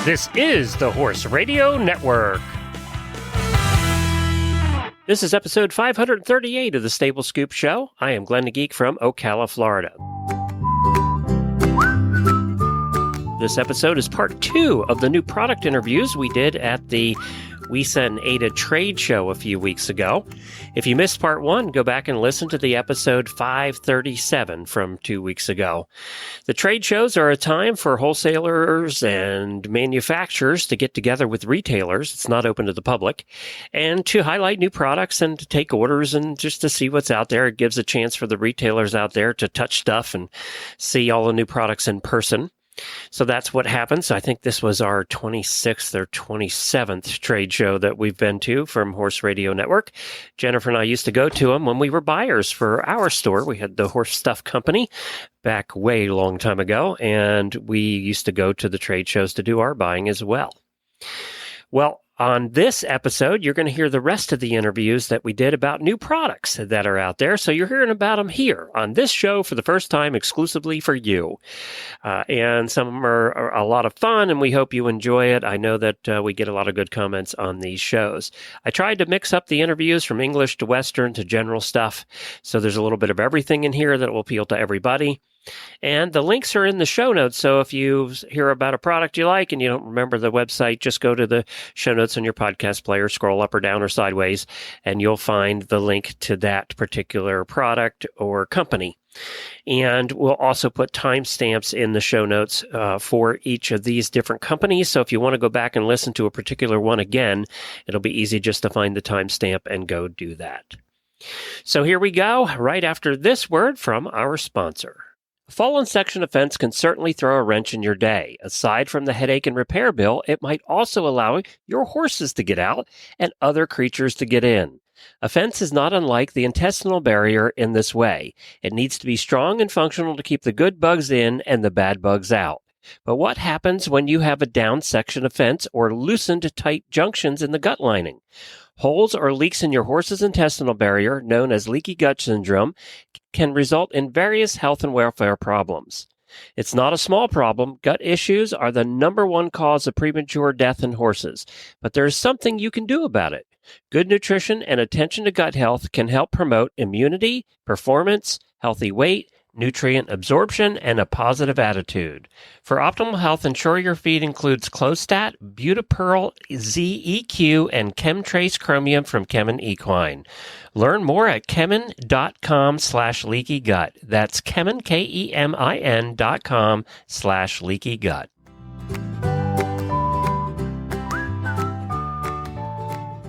This is the Horse Radio Network. This is episode 538 of the Stable Scoop Show. I am Glenn the Geek from Ocala, Florida. This episode is part 2 of the new product interviews we did at the WISA and ADA trade show a few weeks ago. If you missed part 1, go back and listen to the episode 537 from 2 weeks ago. The trade shows are a time for wholesalers and manufacturers to get together with retailers. It's not open to the public, and to highlight new products and to take orders and just to see what's out there. It gives a chance for the retailers out there to touch stuff and see all the new products in person. So that's what happens. I think this was our 26th or 27th trade show that we've been to from Horse Radio Network. Jennifer and I used to go to them when we were buyers for our store. We had the Horse Stuff Company back way long time ago, and we used to go to the trade shows to do our buying as well. Well, on this episode, you're going to hear the rest of the interviews that we did about new products that are out there. So you're hearing about them here on this show for the first time exclusively for you. And some of them are a lot of fun, and we hope you enjoy it. I know that we get a lot of good comments on these shows. I tried to mix up the interviews from English to Western to general stuff. So there's a little bit of everything in here that will appeal to everybody. And the links are in the show notes, so if you hear about a product you like and you don't remember the website, just go to the show notes on your podcast player, scroll up or down or sideways, and you'll find the link to that particular product or company. And we'll also put timestamps in the show notes for each of these different companies, so if you want to go back and listen to a particular one again, it'll be easy just to find the timestamp and go do that. So here we go, right after this word from our sponsor. A fallen section of fence can certainly throw a wrench in your day. Aside from the headache and repair bill, it might also allow your horses to get out and other creatures to get in. A fence is not unlike the intestinal barrier in this way. It needs to be strong and functional to keep the good bugs in and the bad bugs out. But what happens when you have a down section of fence or loosened tight junctions in the gut lining? Holes or leaks in your horse's intestinal barrier, known as leaky gut syndrome, can result in various health and welfare problems. It's not a small problem. Gut issues are the number one cause of premature death in horses, but there is something you can do about it. Good nutrition and attention to gut health can help promote immunity, performance, healthy weight, nutrient absorption, and a positive attitude. For optimal health, ensure your feed includes Clostat, Butapearl ZEQ, and Chemtrace Chromium from Kemin Equine. Learn more at kemin.com/leakygut. That's Kemin, KEMIN.com/leakygut.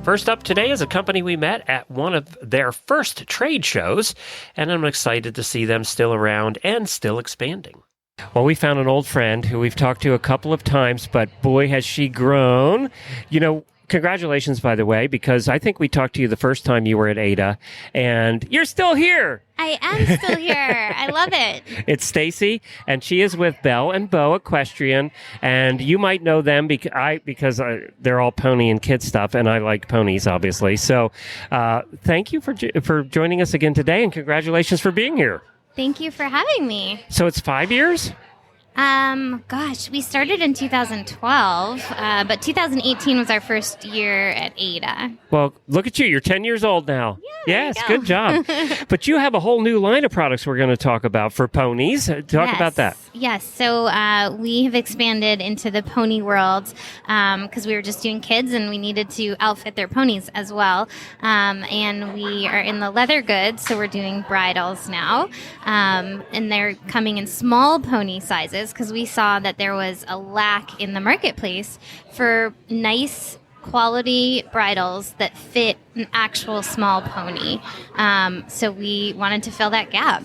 First up today is a company we met at one of their first trade shows, and I'm excited to see them still around and still expanding. Well, we found an old friend who we've talked to a couple of times, but boy, has she grown. You know, congratulations, by the way, because I think we talked to you the first time you were at ADA, and you're still here. I am still here. I love it. It's Stacy, and she is with Belle and Beau Equestrian, and you might know them because they're all pony and kid stuff, and I like ponies, obviously. So thank you for joining us again today, and congratulations for being here. Thank you for having me. So it's 5 years? Gosh, we started in 2012, but 2018 was our first year at ADA. Well, look at you. You're 10 years old now. Yeah, yes, good job. But you have a whole new line of products we're going to talk about for ponies. Talk about that. Yes. So we have expanded into the pony world because we were just doing kids and we needed to outfit their ponies as well. And we are in the leather goods, so we're doing bridles now. And they're coming in small pony sizes because we saw that there was a lack in the marketplace for nice quality bridles that fit an actual small pony. So we wanted to fill that gap.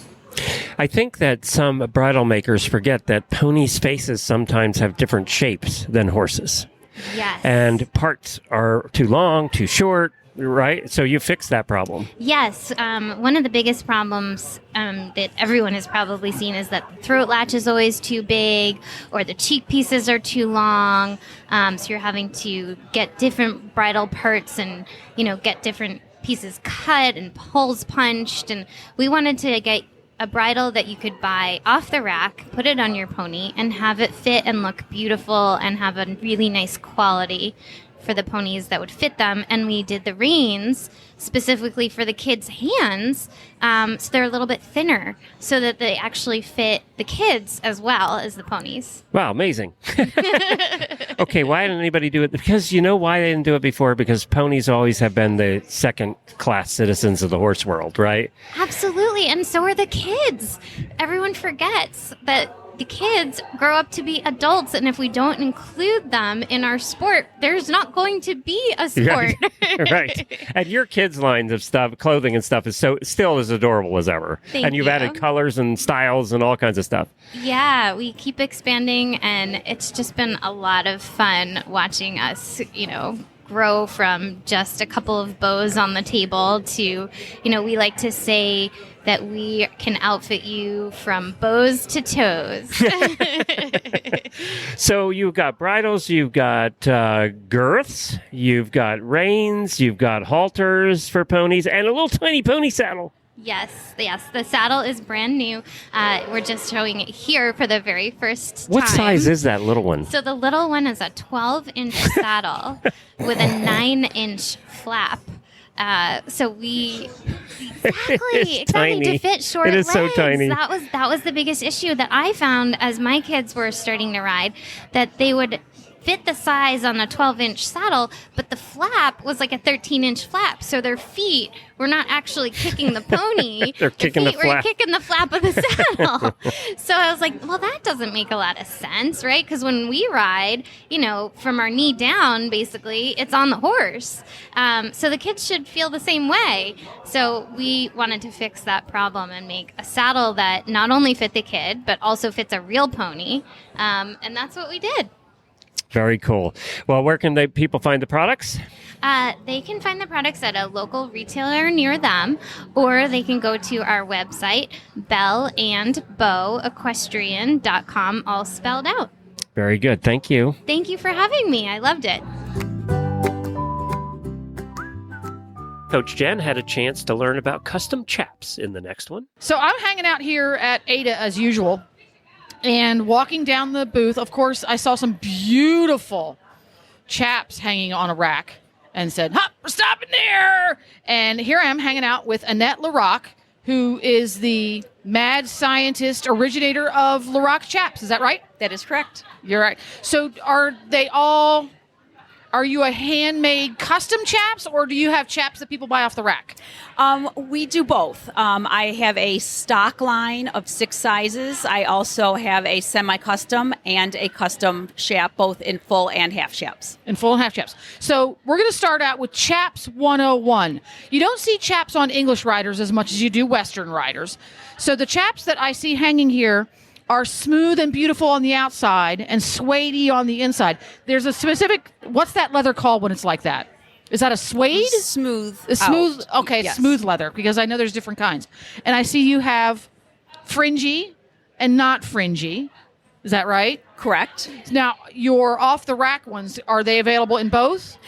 I think that some bridle makers forget that ponies' faces sometimes have different shapes than horses. Yes. And parts are too long, too short, right? So you fix that problem. Yes. One of the biggest problems that everyone has probably seen is that the throat latch is always too big or the cheek pieces are too long. So you're having to get different bridle parts and, get different pieces cut and holes punched. And we wanted to get a bridle that you could buy off the rack, put it on your pony, and have it fit and look beautiful and have a really nice quality for the ponies that would fit them. And we did the reins specifically for the kids' hands, so they're a little bit thinner so that they actually fit the kids as well as the ponies. Wow, amazing. Okay, why didn't anybody do it? Because you know why they didn't do it before? Because ponies always have been the second-class citizens of the horse world, right? Absolutely, and so are the kids. Everyone forgets that the kids grow up to be adults, and if we don't include them in our sport, there's not going to be a sport. Right. And your kids' lines of stuff, clothing and stuff, is still as adorable as ever. Thank you've you. added colors and styles and all kinds of stuff. Yeah, we keep expanding, and it's just been a lot of fun watching us, grow from just a couple of bows on the table to, we like to say that we can outfit you from bows to toes. So you've got bridles, you've got girths, you've got reins, you've got halters for ponies, and a little tiny pony saddle. Yes. The saddle is brand new. We're just showing it here for the very first time. What size is that little one? So the little one is a 12-inch saddle with a 9-inch flap. So we exactly to fit short It is legs. so tiny. That was the biggest issue that I found as my kids were starting to ride, that they would fit the size on a 12-inch saddle, but the flap was like a 13-inch flap, so their feet were not actually kicking the pony. They're kicking the flap. Were kicking the flap of the saddle. So I was like, well, that doesn't make a lot of sense, right? Because when we ride, from our knee down, basically, it's on the horse. So the kids should feel the same way. So we wanted to fix that problem and make a saddle that not only fit the kid, but also fits a real pony. And that's what we did. Very cool. Well, where can people find the products? They can find the products at a local retailer near them, or they can go to our website, belleandbeauequestrian.com, all spelled out. Very good. Thank you. Thank you for having me. I loved it. Coach Jenn had a chance to learn about custom chaps in the next one. So I'm hanging out here at Ada as usual. And walking down the booth, of course, I saw some beautiful chaps hanging on a rack and said, "Hop, we're stopping there." And here I am hanging out with Annette Larocque, who is the mad scientist originator of Larocque Chaps. Is that right? That is correct. You're right. So are you a handmade custom chaps, or do you have chaps that people buy off the rack? We do both. I have a stock line of 6 sizes. I also have a semi-custom and a custom chap, both in full and half chaps. In full and half chaps. So we're going to start out with Chaps 101. You don't see chaps on English riders as much as you do Western riders. So the chaps that I see hanging here are smooth and beautiful on the outside and suede-y on the inside. There's a specific, what's that leather called when it's like that? Is that a suede? Smooth. Smooth. Okay, Yes. Smooth leather, because I know there's different kinds. And I see you have fringy and not fringy. Is that right? Correct. Now, your off-the-rack ones, are they available in both?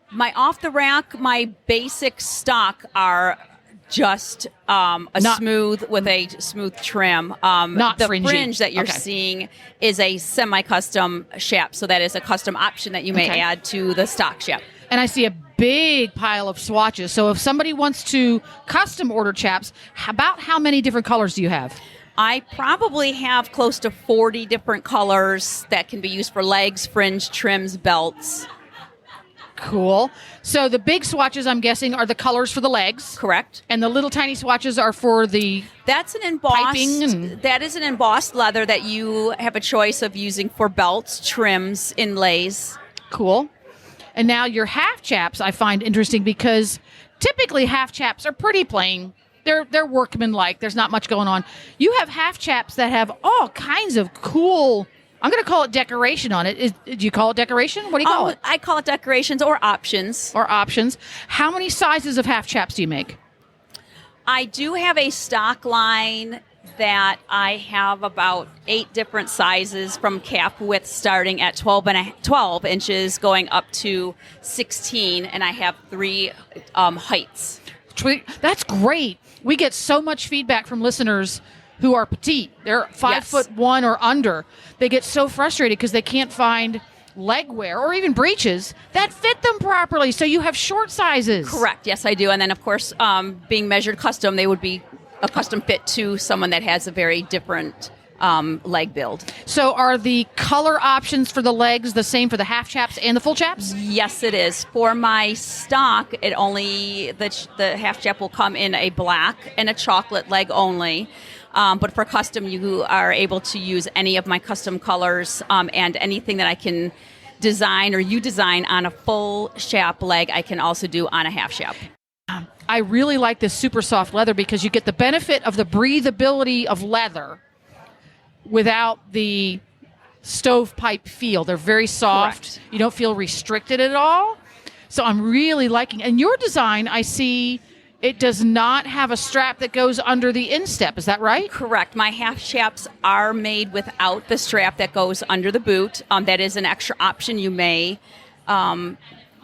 My off-the-rack, my basic stock are just smooth with a smooth trim. Not the fringy. fringe that you're Okay. seeing is a semi-custom chap, so that is a custom option that you may Okay. add to the stock chap. And I see a big pile of swatches. So if somebody wants to custom order chaps, about how many different colors do you have? I probably have close to 40 different colors that can be used for legs, fringe, trims, belts. Cool. So the big swatches, I'm guessing, are the colors for the legs. Correct. And the little tiny swatches are for the... That's an Piping embossed. and- That is an embossed leather that you have a choice of using for belts, trims, inlays. Cool. And now your half chaps I find interesting because typically half chaps are pretty plain. They're workmanlike. There's not much going on. You have half chaps that have all kinds of cool, I'm going to call it decoration on it. Do you call it decoration? What do you call it? I call it decorations or options. Or options. How many sizes of half chaps do you make? I do have a stock line that I have about 8 different sizes from calf width starting at 12 inches going up to 16, and I have 3 heights. That's great. We get so much feedback from listeners who are petite. They're 5'1" or under. They get so frustrated because they can't find leg wear or even breeches that fit them properly. So you have short sizes. Correct. Yes, I do. And then, of course, being measured custom, they would be a custom fit to someone that has a very different leg build. So are the color options for the legs the same for the half chaps and the full chaps? Yes, it is. For my stock, it only the half chap will come in a black and a chocolate leg only. But for custom, you are able to use any of my custom colors, and anything that I can design or you design on a full chap leg, I can also do on a half chap. I really like this super soft leather because you get the benefit of the breathability of leather without the stovepipe feel. They're very soft. Correct. You don't feel restricted at all. So I'm really liking. And your design, I see, it does not have a strap that goes under the instep. Is that right? Correct. My half chaps are made without the strap that goes under the boot. That is an extra option. You may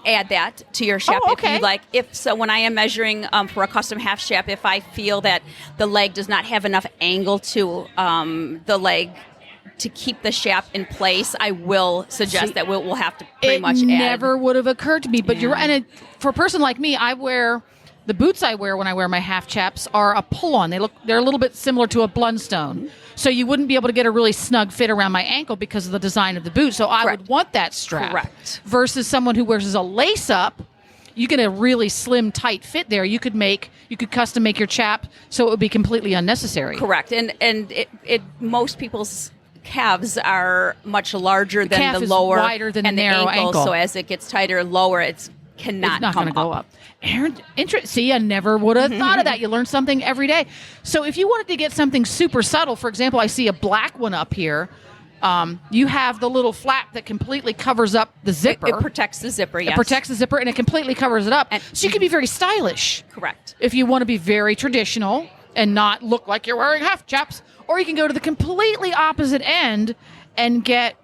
add that to your chap if you like. If so, when I am measuring for a custom half chap, if I feel that the leg does not have enough angle to the leg to keep the chap in place, I will suggest that we'll have to pretty much add. It never would have occurred to me, but you're right. And for a person like me, the boots I wear when I wear my half chaps are a pull-on. They're a little bit similar to a Blundstone. So you wouldn't be able to get a really snug fit around my ankle because of the design of the boot. So I would want that strap. Correct. Versus someone who wears a lace-up, you get a really slim, tight fit there. You could custom make your chap so it would be completely unnecessary. Correct. And it most people's calves are much larger than the lower wider than and the narrow ankle. So as it gets tighter, lower, it's not going to go up. Aaron, see, I never would have thought of that. You learn something every day. So if you wanted to get something super subtle, for example, I see a black one up here. You have the little flap that completely covers up the zipper. It protects the zipper, yes. It protects the zipper, and it completely covers it up. So you can be very stylish. Correct. If you want to be very traditional and not look like you're wearing half chaps, or you can go to the completely opposite end and get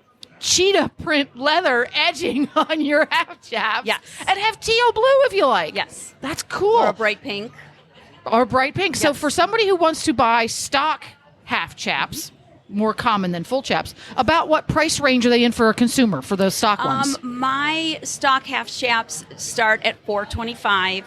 cheetah print leather edging on your half chaps. Yes. And have teal blue if you like. Yes. That's cool. Or a bright pink. Yes. So for somebody who wants to buy stock half chaps, more common than full chaps, about what price range are they in for a consumer for those stock ones? My stock half chaps start at $425.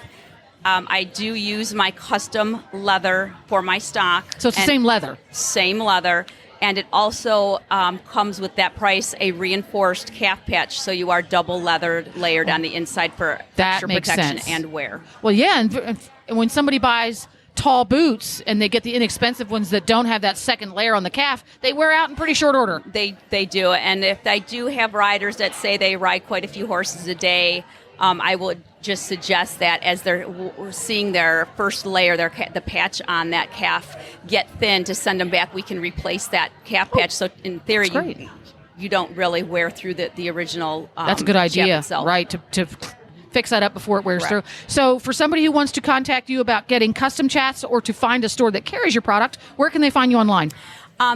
I do use my custom leather for my stock. So it's the same leather. Same leather. And it also comes with that price a reinforced calf patch, so you are double layered on the inside for extra protection and wear. Well, yeah, and when somebody buys tall boots and they get the inexpensive ones that don't have that second layer on the calf, they wear out in pretty short order. They do, and if I do have riders that say they ride quite a few horses a day, I would just suggest that as they're seeing their first layer, the patch on that calf get thin, to send them back. We can replace that calf patch. So in theory, you don't really wear through the original. That's a good idea, itself. Right? To fix that up before it wears through. So for somebody who wants to contact you about getting custom chats or to find a store that carries your product, where can they find you online?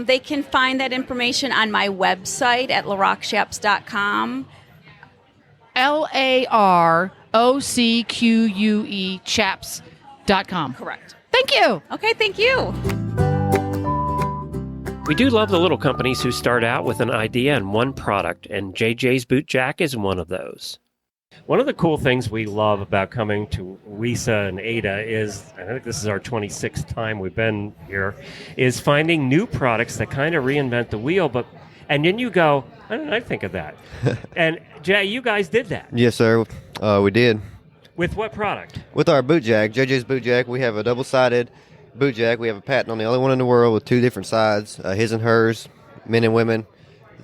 They can find that information on my website at larocquechaps.com. LAROCQUE chaps.com. Correct. Thank you. Okay, thank you. We do love the little companies who start out with an idea and one product, and JJ's Boot Jack is one of those. One of the cool things we love about coming to WISA and ADA is, I think this is our 26th time we've been here, is finding new products that kind of reinvent the wheel, and then you go, why didn't I think of that? And Jay, you guys did that. Yes, sir. We did. With what product? With our boot jack, JJ's Boot Jack, we have a double-sided boot jack. We have a patent on the only one in the world with two different sides, his and hers, men and women.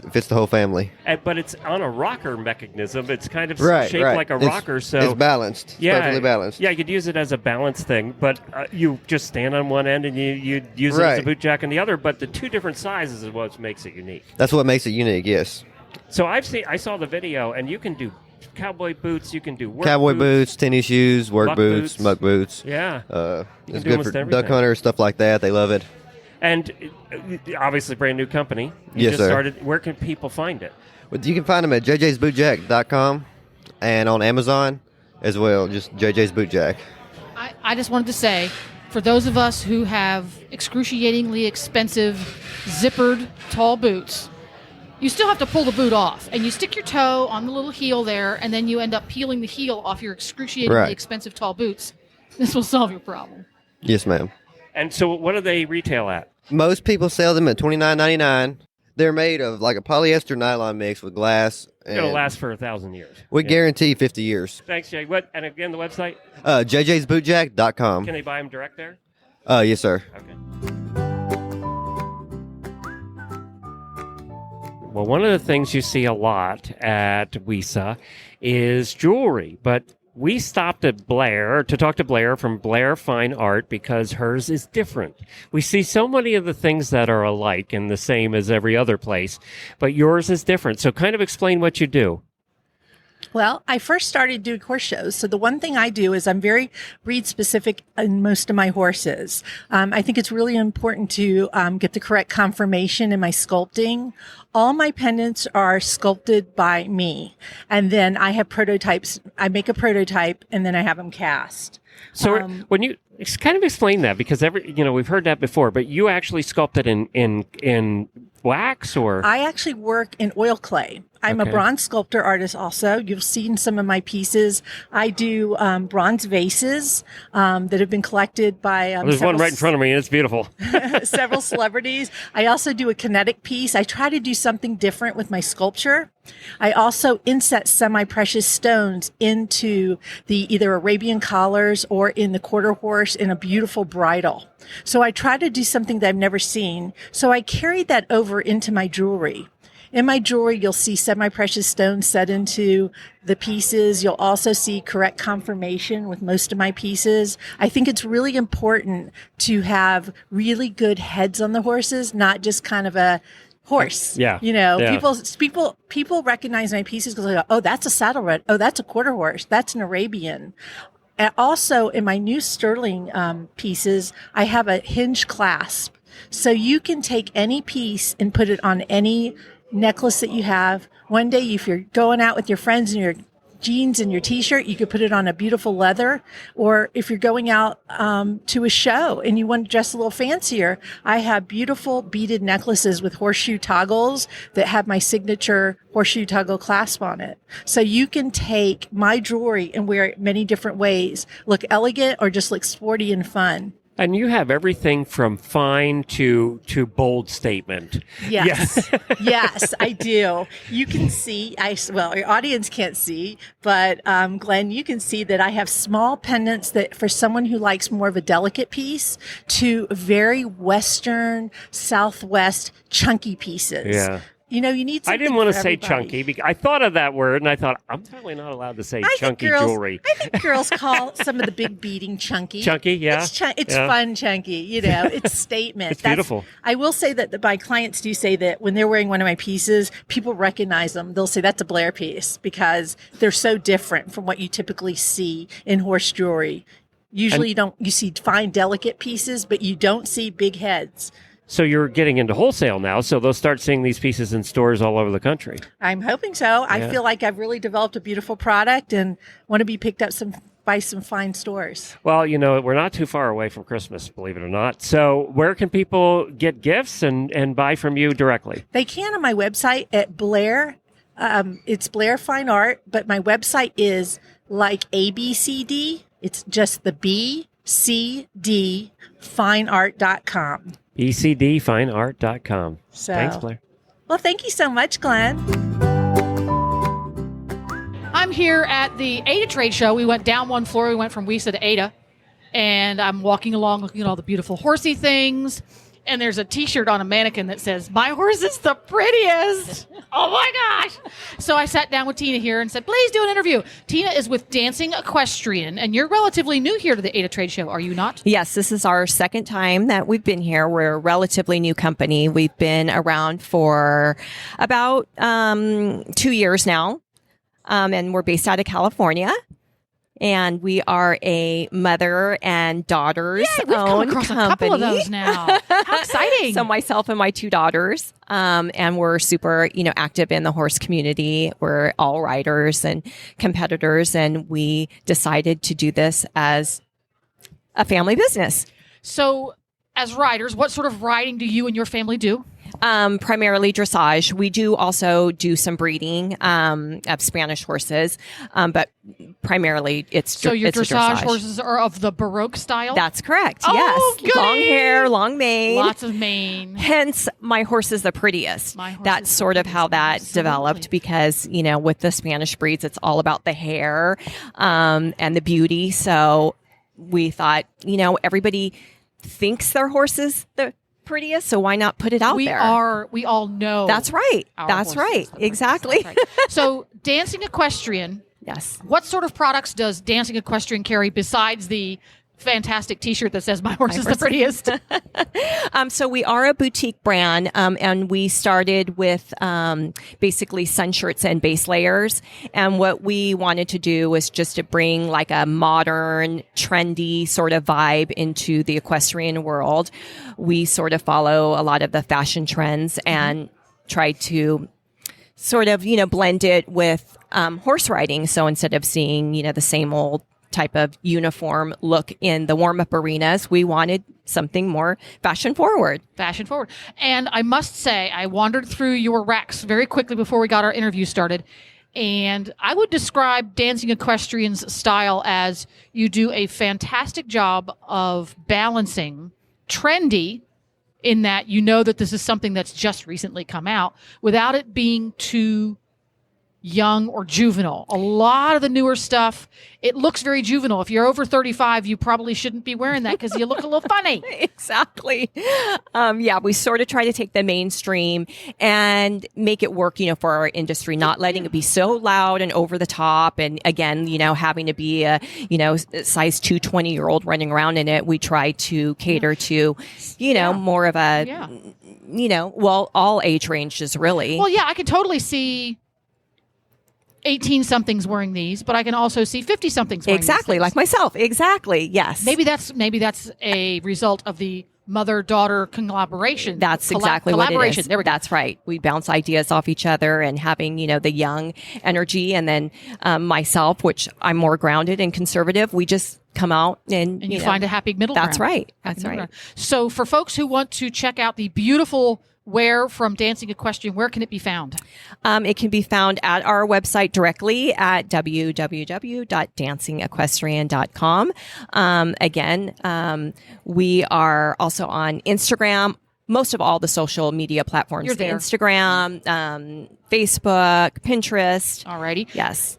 It fits the whole family. But it's on a rocker mechanism. It's kind of shaped like a rocker. So it's balanced. It's perfectly balanced. Yeah, you could use it as a balance thing, but you just stand on one end and you use it as a boot jack on the other. But the two different sizes is what makes it unique. That's what makes it unique, yes. So I saw the video, and you can do cowboy boots, you can do work cowboy boots, tennis shoes, work boots, muck boots. Yeah. It's good for duck hunters, stuff like that. They love it. And obviously, brand new company. Yes, sir. Started. Where can people find it? Well, you can find them at jjsbootjack.com and on Amazon as well, just JJ's Boot Jack. I just wanted to say, for those of us who have excruciatingly expensive zippered tall boots, you still have to pull the boot off, and you stick your toe on the little heel there, and then you end up peeling the heel off your excruciatingly expensive tall boots. This will solve your problem. Yes, ma'am. And so what do they retail at? Most people sell them at $29.99. They're made of like a polyester nylon mix with glass. It's going to last for 1,000 years. We guarantee 50 years. Thanks, Jay. What? And again, the website? JJ'sBootjack.com. Can they buy them direct there? Yes, sir. Okay. Well, one of the things you see a lot at WISA is jewelry, but we stopped at Blair to talk to Blair from Blair Fine Art because hers is different. We see so many of the things that are alike and the same as every other place, but yours is different. So kind of explain what you do. Well, I first started doing horse shows. So the one thing I do is I'm very breed specific in most of my horses. I think it's really important to get the correct conformation in my sculpting. All my pendants are sculpted by me. And then I have prototypes. I make a prototype and then I have them cast. So when you kind of explain that, because we've heard that before, but you actually sculpt it in wax, or? I actually work in oil clay. I'm a bronze sculptor artist also. You've seen some of my pieces. I do bronze vases that have been collected by there's one right in front of me, and it's beautiful. Several celebrities. I also do a kinetic piece. I try to do something different with my sculpture. I also inset semi-precious stones into the either Arabian collars or in the quarter horse in a beautiful bridle. So I try to do something that I've never seen. So I carried that over into my jewelry. In my jewelry, you'll see semi-precious stones set into the pieces. You'll also see correct conformation with most of my pieces. I think it's really important to have really good heads on the horses, not just kind of a horse. Yeah. People recognize my pieces because they go, oh, that's a saddle red. Oh, that's a quarter horse. That's an Arabian. And also in my new sterling pieces, I have a hinge clasp. So you can take any piece and put it on any necklace that you have. One day, if you're going out with your friends in your jeans and your t-shirt, you could put it on a beautiful leather. Or if you're going out to a show and you want to dress a little fancier, I have beautiful beaded necklaces with horseshoe toggles that have my signature horseshoe toggle clasp on it. So you can take my jewelry and wear it many different ways, look elegant or just look sporty and fun. And you have everything from fine to bold statement. Yes. Yes, I do. You can see, your audience can't see, but Glenn, you can see that I have small pendants that for someone who likes more of a delicate piece to very Western, Southwest chunky pieces. Yeah. You need something. I didn't want to say everybody. chunky because I thought of that word and I thought I'm probably not allowed to say chunky jewelry. I think girls call some of the big beading chunky. Chunky, yeah. It's fun chunky, It's statement. It's beautiful. I will say that my clients do say that when they're wearing one of my pieces, people recognize them. They'll say that's a Blair piece because they're so different from what you typically see in horse jewelry. Usually you see fine, delicate pieces, but you don't see big heads. So you're getting into wholesale now, so they'll start seeing these pieces in stores all over the country. I'm hoping so. I feel like I've really developed a beautiful product and want to be picked up by some fine stores. Well, we're not too far away from Christmas, believe it or not. So where can people get gifts and buy from you directly? They can on my website at Blair. It's Blair Fine Art, but my website is like ABCD. It's just the BCDfineart.com. BCDfineart.com. Thanks, Blair. Well, thank you so much, Glenn. I'm here at the Ada trade show. We went down one floor. We went from WISA to Ada. And I'm walking along looking at all the beautiful horsey things. And there's a T-shirt on a mannequin that says, "My horse is the prettiest." Oh, my gosh. So I sat down with Tina here and said, please do an interview. Tina is with Dancing Equestrian, and you're relatively new here to the Ada Trade Show, are you not? Yes, this is our second time that we've been here. We're a relatively new company. We've been around for about 2 years now, and we're based out of California. And we are a mother and daughters owned across company. A couple of those now. How exciting! So myself and my two daughters, and we're super, active in the horse community. We're all riders and competitors, and we decided to do this as a family business. So, as riders, what sort of riding do you and your family do? Primarily dressage. We do also do some breeding of Spanish horses, but primarily it's So your it's a dressage horses are of the Baroque style? That's correct. Oh, yes, goody! long hair, long mane. Lots of mane. Hence, my horse is the prettiest. My horse That's is the sort of prettiest, how that absolutely. developed because, with the Spanish breeds, it's all about the hair and the beauty. So we thought, everybody thinks their horse is the prettiest, so why not put it out there? We all know. That's right. our That's horse right. is the prettiest. Exactly. That's right. So, Dancing Equestrian, Yes. what sort of products does Dancing Equestrian carry besides the fantastic T-shirt that says "My horse is the prettiest"? So we are a boutique brand, and we started with basically sun shirts and base layers. And what we wanted to do was just to bring like a modern, trendy sort of vibe into the equestrian world. We sort of follow a lot of the fashion trends and try to sort of, blend it with horse riding. So instead of seeing, the same old type of uniform look in the warm-up arenas, we wanted something more fashion forward. Fashion forward. And I must say, I wandered through your racks very quickly before we got our interview started. And I would describe Dancing Equestrian's style as you do a fantastic job of balancing trendy, in that that this is something that's just recently come out, without it being too young or juvenile. A lot of the newer stuff, it looks very juvenile. If you're over 35, you probably shouldn't be wearing that because you look a little funny. Exactly. We sort of try to take the mainstream and make it work, for our industry, not letting it be so loud and over the top. And again, having to be a, size 220-year-old running around in it. We try to cater to, more of a, all age ranges really. Well, yeah, I can totally see 18-somethings wearing these, but I can also see 50-somethings wearing Exactly, these like myself. Exactly, yes. Maybe that's a result of the mother-daughter collaboration. That's exactly what it is. There we go. That's right. We bounce ideas off each other and having, the young energy, and then myself, which I'm more grounded and conservative, we just come out and you find a happy middle ground. That's right. Happy That's middle right. ground. So for folks who want to check out the beautiful wear from Dancing Equestrian, where can it be found? It can be found at our website directly at www.dancingequestrian.com. Again, we are also on Instagram, most of all the social media platforms. You're there. Instagram, Facebook, Pinterest. Alrighty. Yes.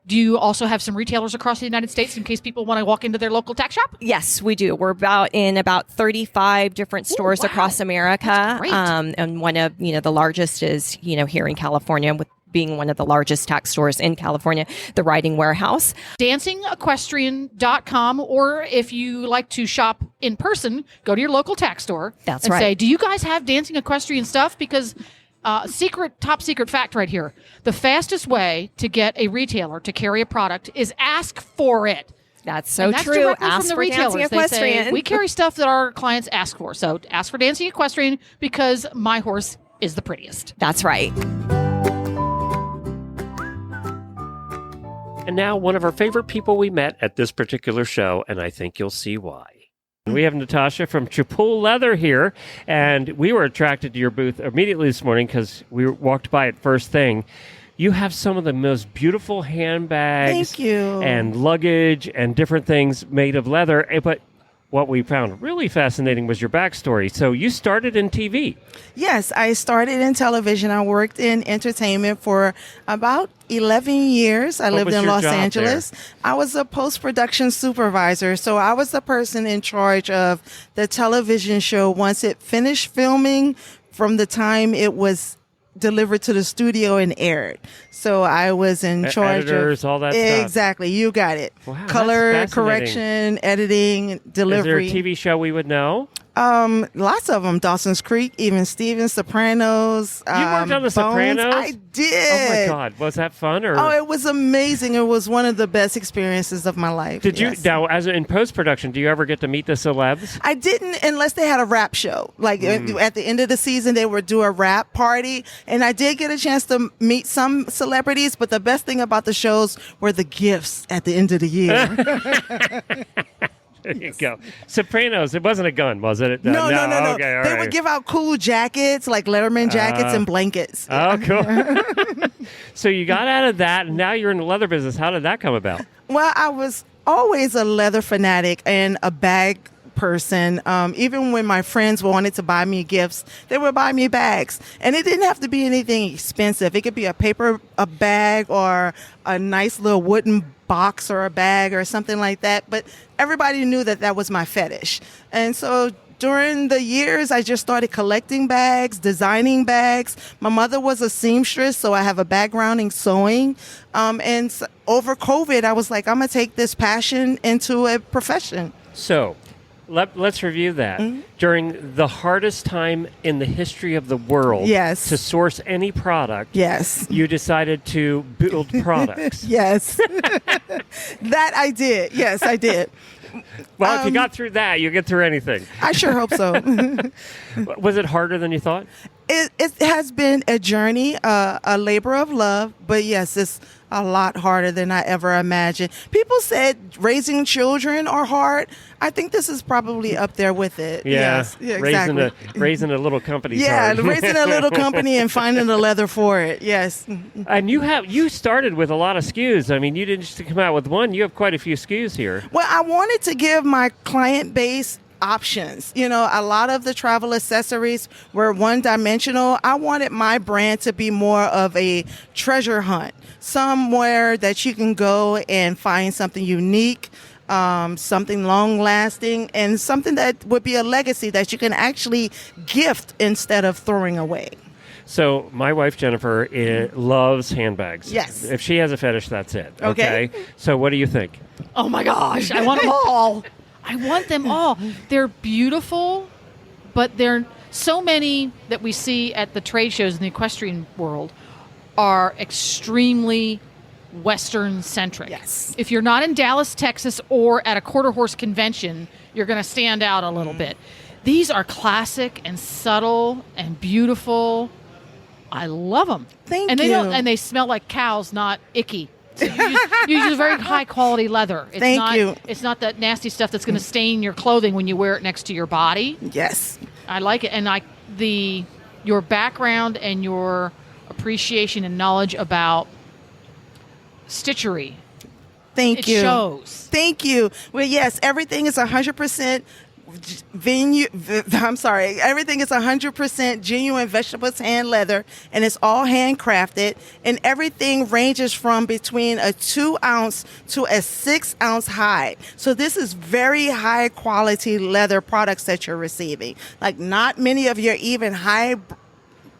Do you also have some retailers across the United States in case people want to walk into their local tack shop? Yes, we do. We're in about 35 different stores wow. across America. That's great. And one of, the largest is, here in California, with being one of the largest tack stores in California, the Riding Warehouse. DancingEquestrian.com, or if you like to shop in person, go to your local tack store. That's and right. say, do you guys have Dancing Equestrian stuff? Because top secret fact right here. The fastest way to get a retailer to carry a product is ask for it. That's so And that's true. directly Ask from the for retailers. Dancing They say, Equestrian. we carry stuff that our clients ask for. So ask for Dancing Equestrian because my horse is the prettiest. That's right. And now one of our favorite people we met at this particular show, and I think you'll see why. We have Natasha from Chuupul Leather here, and we were attracted to your booth immediately this morning because we walked by it first thing. You have some of the most beautiful handbags Thank you. and luggage and different things made of leather, but what we found really fascinating was your backstory. So you started in TV. Yes, I started in television. I worked in entertainment for about 11 years. I lived was in your Los job Angeles. there? I was a post-production supervisor. So I was the person in charge of the television show once it finished filming, from the time it was delivered to the studio and aired. So I was in charge editors, of all that stuff. Exactly, you got it. Wow, that's Color fascinating. correction, editing, delivery. Is there a TV show we would know? Lots of them. Dawson's Creek, even Stevens, Sopranos. You worked on The Bones. Sopranos? I did. Oh my God, was that fun? Or Oh, it was amazing. It was one of the best experiences of my life. did you yes. now in post production? Do you ever get to meet the celebs? I didn't, unless they had a rap show. Like at the end of the season, they would do a rap party, and I did get a chance to meet some celebrities. But the best thing about the shows were the gifts at the end of the year. There you go. Sopranos. It wasn't a gun, was it? No. Okay, all they right. would give out cool jackets, like Letterman jackets and blankets. Oh, cool. So you got out of that, and now you're in the leather business. How did that come about? Well, I was always a leather fanatic and a bag person. Even when my friends wanted to buy me gifts, they would buy me bags. And it didn't have to be anything expensive. It could be a bag or a nice little wooden box or a bag or something like that. But everybody knew that that was my fetish. And so during the years, I just started collecting bags, designing bags. My mother was a seamstress, so I have a background in sewing. Over COVID, I was like, I'm going to take this passion into a profession. So let's review that. Mm-hmm. During the hardest time in the history of the world Yes. to source any product, Yes. you decided to build products. Yes. That I did. Yes, I did. Well, if you got through that, you get through anything. I sure hope so. Was it harder than you thought? It has been a journey, a labor of love, but yes, it's a lot harder than I ever imagined. People said raising children are hard. I think this is probably up there with it. Yeah, Yes. Yeah, exactly. raising a little company. Yeah, raising a little company and finding the leather for it. Yes. And you started with a lot of SKUs. I mean, you didn't just come out with one. You have quite a few SKUs here. Well, I wanted to give my client base options. You know, a lot of the travel accessories were one-dimensional. I wanted my brand to be more of a treasure hunt, somewhere that you can go and find something unique, something long-lasting, and something that would be a legacy that you can actually gift instead of throwing away. So my wife, Jennifer, loves handbags. Yes. If she has a fetish, that's it. Okay. So what do you think? Oh my gosh, I want them all. I want them all. They're beautiful, but they're so many that we see at the trade shows in the equestrian world are extremely Western centric. Yes. If you're not in Dallas, Texas, or at a quarter horse convention, you're going to stand out a little bit. These are classic and subtle and beautiful. I love them. Thank and you. And they smell like cows, not icky. So you use very high quality leather. It's Thank you. It's not that nasty stuff that's going to stain your clothing when you wear it next to your body. Yes. I like it, and your background and your appreciation and knowledge about stitchery. Thank you. It shows. Thank you. Well, yes, everything is 100% everything is 100% genuine vegetables hand leather, and it's all handcrafted, and everything ranges from between a 2-ounce to a 6-ounce hide. So this is very high quality leather products that you're receiving. Like, not many of your even high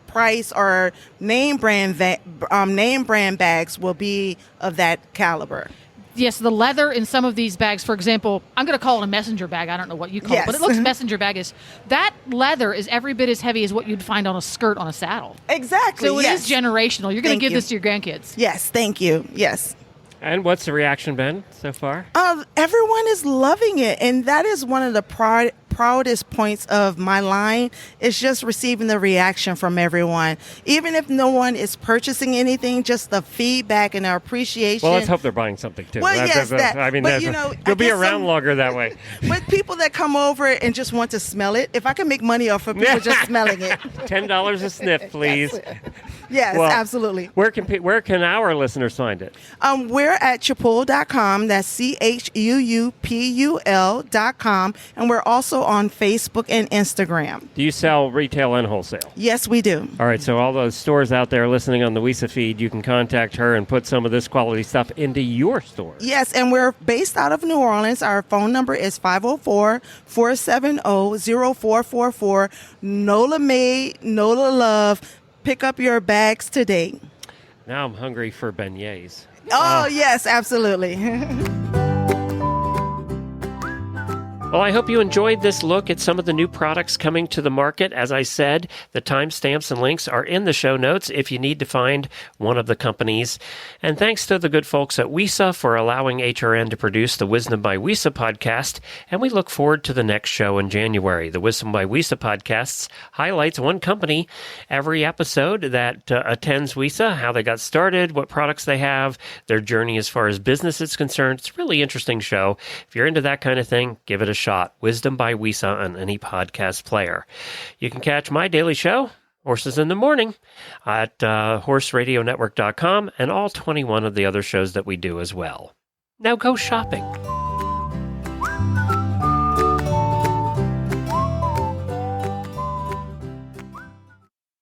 price or name brand bags will be of that caliber. Yes, the leather in some of these bags, for example, I'm going to call it a messenger bag. I don't know what you call it, but it looks messenger bag-ish. That leather is every bit as heavy as what you'd find on a skirt on a saddle. Exactly. So it is generational. You're going to give this to your grandkids. Yes, thank you. Yes. And what's the reaction been so far? Everyone is loving it, and that is one of the proudest points of my line, is just receiving the reaction from everyone. Even if no one is purchasing anything, just the feedback and the appreciation. Well, let's hope they're buying something too. Well, yes, that. I mean, but, you'll be around longer that way. But people that come over and just want to smell it, if I can make money off of people just smelling it. $10 a sniff, please. Yes, well, absolutely. Where can our listeners find it? We're at Chuupul.com. That's CHUUPUL.com. And we're also on Facebook and Instagram. Do you sell retail and wholesale? Yes, we do. All right, so all those stores out there listening on the WISA feed, you can contact her and put some of this quality stuff into your store. Yes, and we're based out of New Orleans. Our phone number is 504-470-0444. NOLA made, NOLA love. Pick up your bags today. Now I'm hungry for beignets. Oh, yes, absolutely. Well, I hope you enjoyed this look at some of the new products coming to the market. As I said, the timestamps and links are in the show notes if you need to find one of the companies. And thanks to the good folks at WISA for allowing HRN to produce the Wisdom by WISA podcast. And we look forward to the next show in January. The Wisdom by WISA podcasts highlights one company every episode that attends WISA, how they got started, what products they have, their journey as far as business is concerned. It's a really interesting show. If you're into that kind of thing, give it a shot. Wisdom by WISA on any podcast player. You can catch my daily show, Horses in the Morning, at horseradionetwork.com and all 21 of the other shows that we do as well. Now go shopping.